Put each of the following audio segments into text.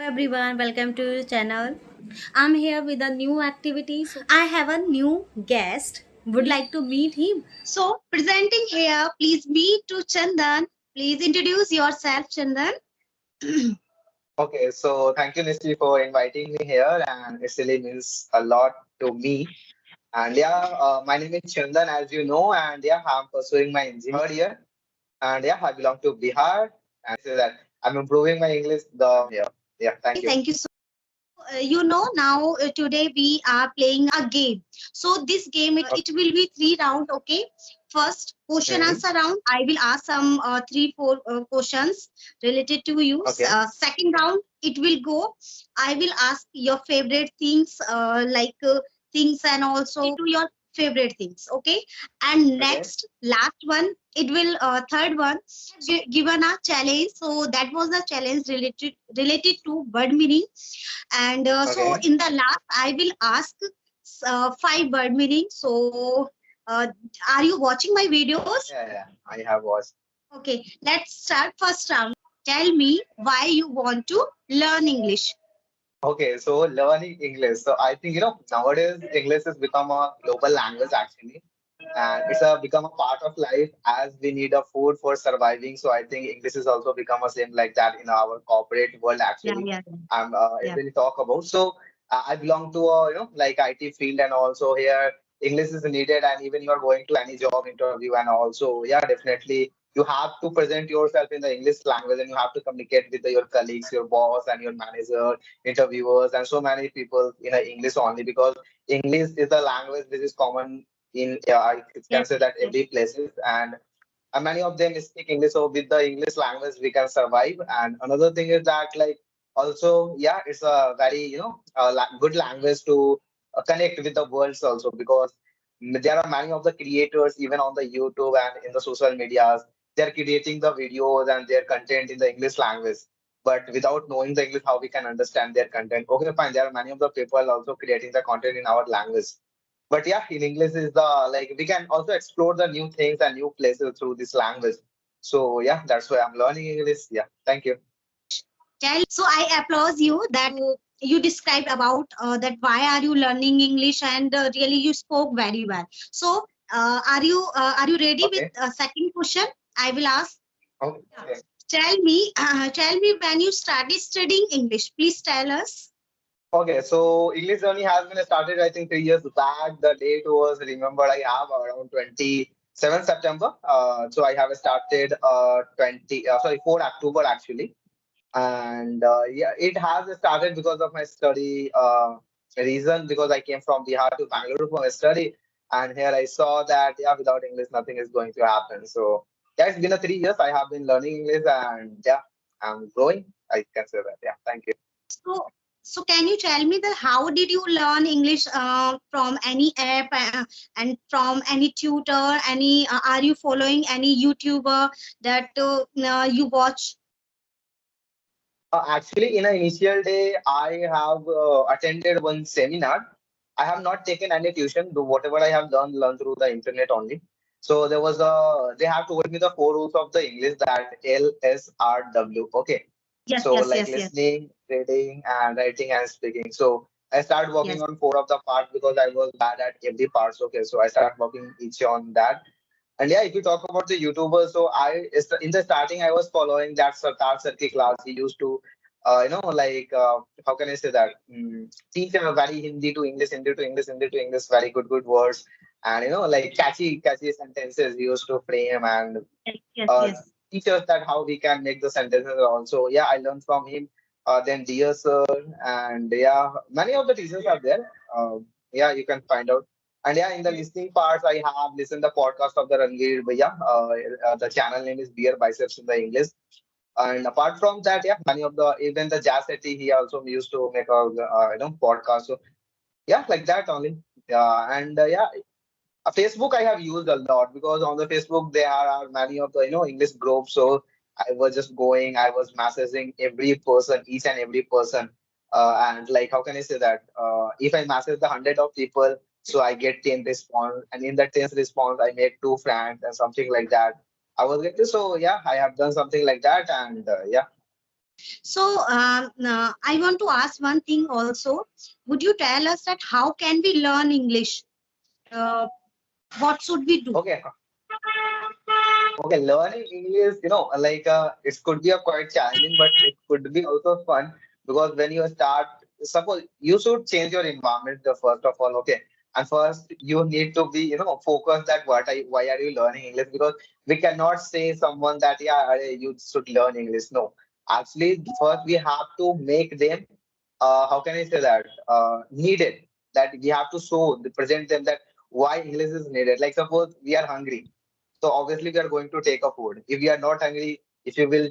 Everyone, welcome to the channel. I'm here with a new activity. So I have a new guest. Would like to meet him. So presenting here, please meet to Chandan. Please introduce yourself, Chandan. Okay, so thank you, Nisthi, for inviting me here, and it really means a lot to me. And my name is Chandan, as you know, and I'm pursuing my engineering third year, and I belong to Bihar, and say that I'm improving my English. Here, thank you. Thank you so now today we are playing a game. So this game it will be three round. Okay, first question Mhm. answer round. I will ask some three four questions related to you. Okay, Second round it will go. I will ask your favorite things things and also to your favorite things. Okay, and okay, next last one it will third one given a challenge. So that was the challenge related to word meaning and so okay. in the last, I will ask five word meaning. So uh, are you watching my videos? Yeah, I have watched. Okay, let's start first round. Tell me why you want to learn English. Okay, so learning English. So I think nowadays English has become a global language actually, and it's a become a part of life as we need a food for surviving. So I think English has also become a same like that in our corporate world Yeah, actually. yeah, It yeah. will talk about. So I belong to a like IT field, and also here English is needed, and even you are going to any job interview, and also definitely you have to present yourself in the English language, and you have to communicate with your colleagues, your boss, and your manager, interviewers, and so many people in English only because English is the language which is common in I can Yes, say that yes, every places, and many of them speak English. So with the English language, we can survive. And another thing is that like also it's a very good language to connect with the worlds also because there are many of the creators even on the YouTube and in the social medias. They're creating the videos and their content in the English language. But without knowing the English, how we can understand their content? Okay, fine. There are many of the people also creating the content in our language, but in English is the like we can also explore the new things and new places through this language. So that's why I'm learning English. Yeah, thank you. tell. So I applaud you that you described about that why are you learning English and really you spoke very well. So are you ready with Okay. second question? I will ask. Okay. Tell me when you started studying English. Please tell us. Okay. So English journey has been started, I think, 3 years back. The date was remembered. I have around 27 September. So I have started 4 October actually. And it has started because of my study reason because I came from Bihar to Bangalore for my study, and here I saw that without English nothing is going to happen. So it's been a 3 years I have been learning English, and I'm growing. I can say that. Yeah, thank you. So, so can you tell me that how did you learn English from any app and from any tutor? Any are you following any YouTuber that you watch? Actually, in an initial day, I have attended one seminar. I have not taken any tuition. Whatever I have learned through the internet only. So there was they have told me the four rules of the English that LSRW. Okay. Yes, So yes, like yes, yes, listening, reading, and writing and speaking. So I started working yes. on four of the parts because I was bad at every part. Okay. So I started working each on that. And if you talk about the YouTubers, so in the starting I was following that Sartar Sarki class. He used to, how can I say that? Teach a very Hindi to English, Hindi to English, Hindi to English, very good words, and like catchy sentences he used to frame and Yes, yes, uh, yes. teach us that how we can make the sentences also. I learned from him. Then dear sir, and many of the teachers are there. You can find out. And in the listening parts, I have listened the podcast of the Ranveer Bhaiya. The channel name is Beer Biceps in the English. And apart from that, many of the even the Jazz City, he also used to make a podcast. So like that only. And Facebook I have used a lot because on the Facebook there are many of the English groups. So I was just going, I was messaging every person, each and every person, and like how can I say that? If I message the hundred of people, so I get 10 response, and in that 10 response I make two friends and something like that. I was like, so I have done something like that, and So I want to ask one thing also. Would you tell us that how can we learn English? Uh, what should we do? Okay. Okay, learning English, it could be a quite challenging, but it could be also fun because when you start, suppose you should change your environment the first of all, okay. And first you need to be, focused that why are you learning English? Because we cannot say someone that yeah, you should learn English. No, actually, first we have to make them, how can I say that, needed. That we have to present them that why English is needed. Like suppose we are hungry, so obviously we are going to take a food. If we are not hungry, if you will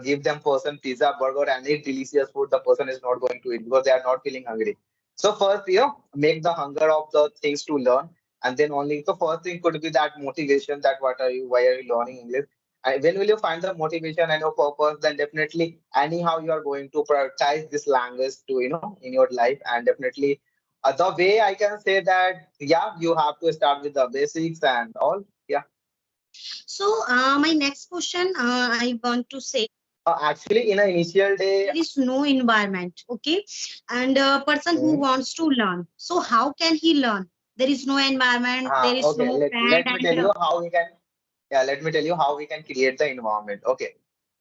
give them person pizza, burger, and eat delicious food, the person is not going to eat because they are not feeling hungry. So first, make the hunger of the things to learn, and then only the first thing could be that motivation. That why are you learning English? And when will you find the motivation and your purpose? Then definitely, anyhow, you are going to prioritize this language to in your life, and definitely. The way I can say that, yeah, you have to start with the basics and all. Yeah. So my next question, I want to say Actually, in an initial day, there is no environment, okay, and a person who Mhm. wants to learn. So how can he learn? There is no environment. There is Okay, no friend, let me tell and you how we can, yeah, let me tell you how we can create the environment. Okay,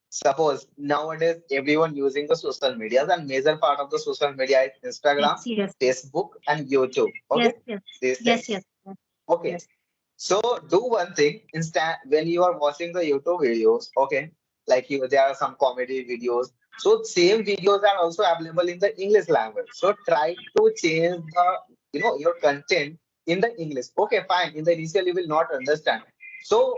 suppose nowadays everyone using the social medias and major part of the social media is Instagram, yes, yes, Facebook, and YouTube. yes, Okay, yes, these yes, things. yes, yes, Okay, yes. so do one thing instant when you are watching the YouTube videos, okay, like there are some comedy videos. So same videos are also available in the English language. So try to change the your content in the English. Okay, fine. In the initial you will not understand. So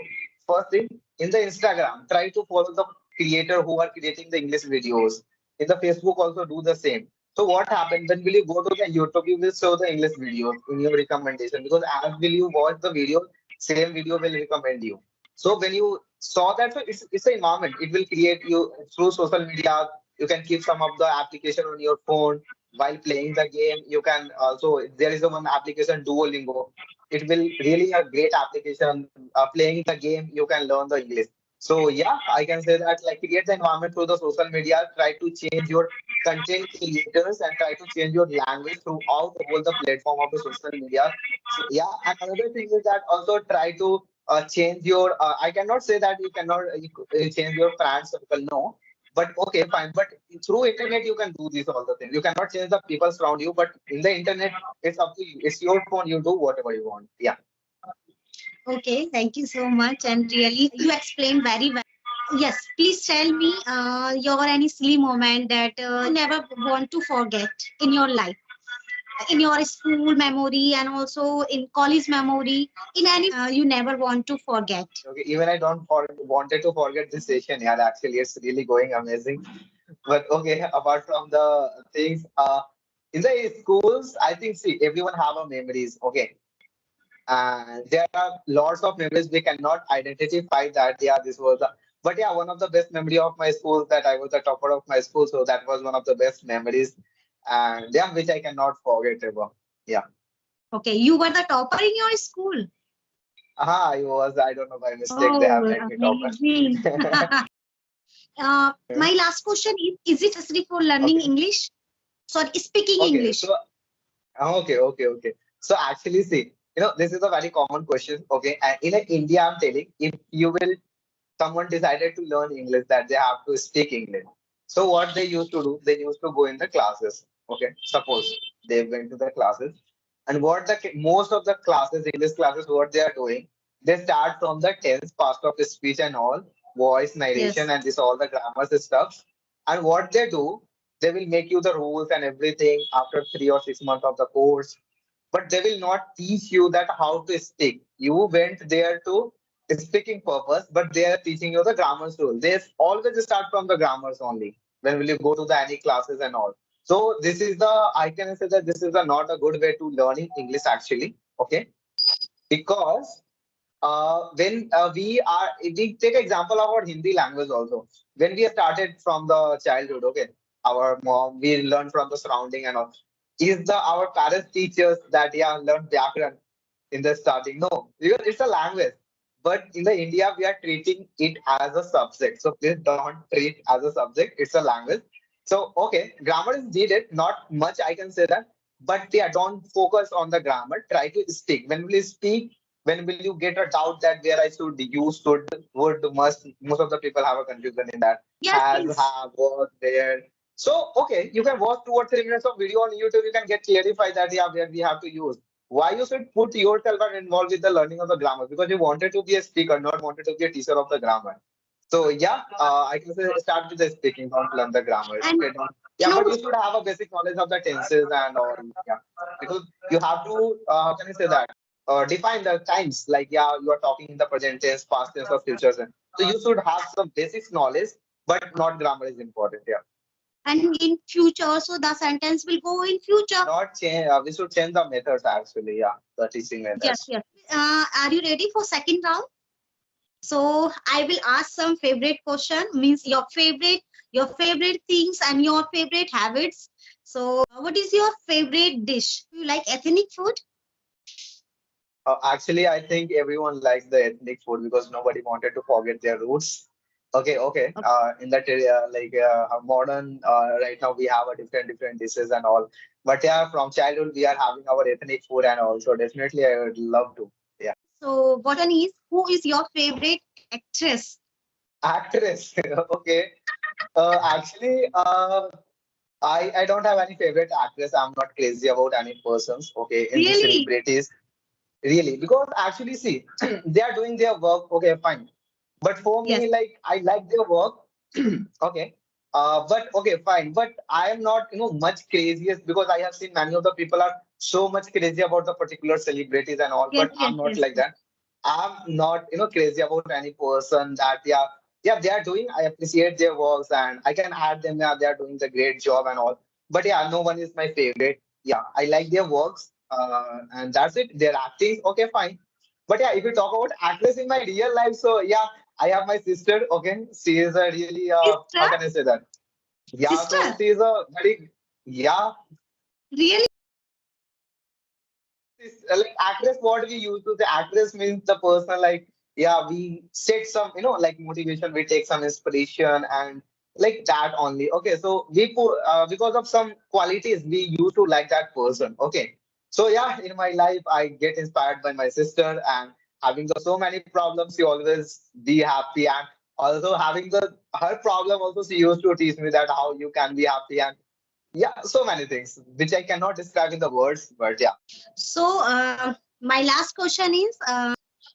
first thing in the Instagram, try to follow the creator who are creating the English videos. In the Facebook also do the same. So what happened when will you go to the YouTube? You will show the English videos in your recommendation because as will you watch the video, same video will recommend you. So when you saw that, so it's an environment. It will create you through social media. You can keep some of the application on your phone while playing the game. You can also there is a one application Duolingo. It will really a great application. Playing the game, you can learn the English. So yeah, I can say that like create the environment through the social media. Try to change your content creators and try to change your language throughout the whole the platform of the social media. So yeah, and another thing is that also try to change your. I cannot say that you cannot change your friend circle. No, but okay, fine. But through internet you can do these all the things. You cannot change the people around you, but in the internet it's up to you. It's your phone. You do whatever you want. Yeah. Okay, thank you so much, and really you explained very well. Yes, please tell me your any silly moment that you never want to forget in your life, in your school memory, and also in college memory, in any you never want to forget. Okay. Even I don't wanted to forget this session. Yeah, actually, it's really going amazing. But okay, apart from the things, in the schools, I think see everyone have a memories. Okay, and there are lots of memories we cannot identify that yeah this was the. But yeah, one of the best memory of my school that I was the topper of my school, so that was one of the best memories, and yeah, which I cannot forget ever. Yeah, Okay, you were the topper in your school. I was. I don't know by mistake they Oh, have made me topper. amazing. My last question is it necessary for learning Okay, English? Sorry, speaking okay. English. So okay. So actually, see, this is a very common question. Okay, and in India, I'm telling if you will someone decided to learn English that they have to speak English. So what they used to do, they used to go in the classes. Okay, suppose they went to the classes, and what the most of the classes, English classes, what they are doing, they start from the tense, past of speech and all, voice, narration, Yes. and this all the grammars and stuff. And what they do, they will make you the rules and everything after 3 or 6 months of the course, but they will not teach you that how to speak. You went there to speaking purpose, but they are teaching you the grammars rule. They always start from the grammars only. When will you go to the any classes and all? So this is the I can say that this is a not a good way to learning English actually. Okay, because when we take example of our Hindi language also. When we started from the childhood, okay, our mom we learn from the surrounding and all. Is the our parents teachers that yeah learn Vyakaran in the starting? No, because it's a language. but in the India we are treating it as a subject. So please don't treat as a subject. It's a language. So okay, grammar is needed. Not much I can say that, but yeah, don't focus on the grammar. Try to speak. When will you speak? When will you get a doubt that where I should use, should, would, must? Most of the people have a confusion in that. Yes, Has, yes. have, was, there. So okay, you can watch 2 or 3 minutes of video on YouTube. You can get clarified that yeah, where we have to use. Why you should put yourself and involved with the learning of the grammar? Because you wanted to be a speaker, not wanted to be a teacher of the grammar. So yeah, I can say start with the speaking, don't learn the grammar. And Okay, don't. you Yeah, know, but you should have a basic knowledge of the tenses and all. Yeah, because you have to. How can I say that? Define the times. Like yeah, you are talking in the present tense, past tense, or future tense. So you should have some basic knowledge, but not grammar is important. Yeah. and in future, so the sentence will go in future. Not change. We should change the methods actually. Yeah, the teaching Yes, methods. yes. Are you ready for second round? So I will ask some favorite question, means your favorite things and your favorite habits. So what is your favorite dish? Do you like ethnic food? Actually, I think everyone likes the ethnic food because nobody wanted to forget their roots. Okay, okay. Okay. In that area, like modern, right now we have a different dishes and all. But yeah, from childhood we are having our ethnic food and also definitely I would love to. Yeah. So what one is, who is your favorite actress? Actress. Okay. Actually, I don't have any favorite actress. I'm not crazy about any persons. Okay, any Really? celebrities. Really, because actually, see, they are doing their work. Okay, fine. But for Yes. me, like I like their work. Okay. But okay, fine. But I am not, much craziest because I have seen many of the people are so much crazy about the particular celebrities and all. Yes, But yes, I'm not yes. like that. I'm not, crazy about any person that yeah, they are doing. I appreciate their works and I can add them. Yeah, they are doing the great job and all. But yeah, no one is my favorite. Yeah, I like their works. And that's it. Their acting, okay, fine. But yeah, if you talk about actress in my real life, so yeah, I have my sister. Okay, she is a really Sister? how can I say that? Yeah, so Sister? she is a very yeah. Really? Like actress, what we use to say actress means the person like yeah, we set some like motivation, we take some inspiration and like that only. Okay, so we put because of some qualities we used to like that person. Okay, so yeah, in my life I get inspired by my sister and having the so many problems, she always be happy and also having the her problem also she used to teach me that how you can be happy and yeah, so many things which I cannot describe in the words, but yeah. So my last question is,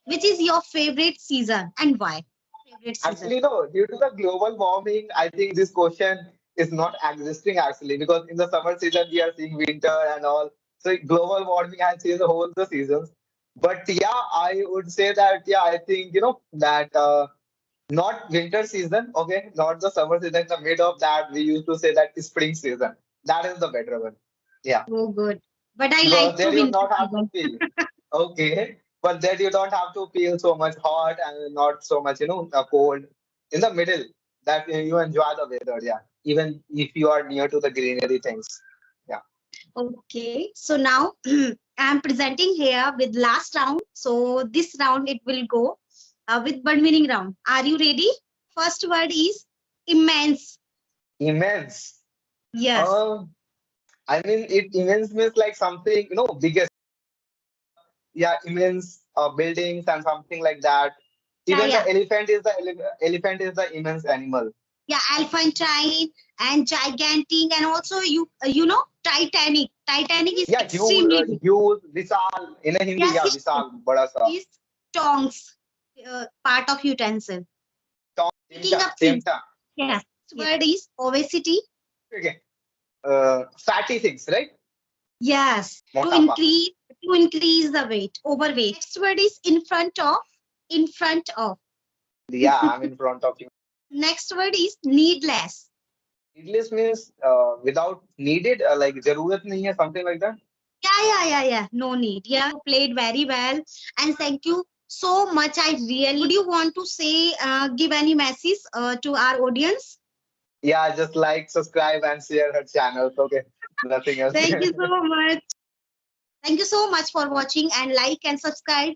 which is your favorite season and why? Favorite season. Actually, no, due to the global warming, I think this question is not existing actually because in the summer season we are seeing winter and all. So global warming has changed the whole the seasons. But yeah, I would say that yeah, I think that not winter season, okay, not the summer season. In the mid of that, we used to say that is spring season. That is the better one. Yeah, Oh, good. But I because like to there you winter not have to season. feel. Okay, but then you don't have to feel so much hot and not so much, cold. In the middle, that you enjoy the weather, yeah. Even if you are near to the greenery things, yeah. Okay. So now I'm presenting here with last round. So this round it will go with word meaning round. Are you ready? First word is immense. Immense. Yes. Um, I mean, it immense means like something, biggest. Yeah, immense buildings and something like that. Yeah, Even yeah. the elephant is the immense animal. Yeah, elephantine and gigantic, and also you know Titanic. Titanic is Yeah, extremely big. huge, Vishal. In a Hindi, Yes, yeah, yes, yes. Vishal, bada sa. Is tongs part of utensil. Picking Chimta, up things. chimta. Yes. Word is obesity. Okay. Fatty things, right? Yes. To Motapa. increase the weight, overweight. Next word is in front of. In front of. Yeah, I'm in front of you. Next word is needless. Needless means without needed, like zarurat nahi hai, something like that. Yeah. No need. Yeah, you played very well, and thank you so much. I really. Would you want to say, give any message to our audience? Yeah, just like, subscribe, and share her channels. Okay, nothing else. Thank you so much. Thank you so much for watching and like and subscribe.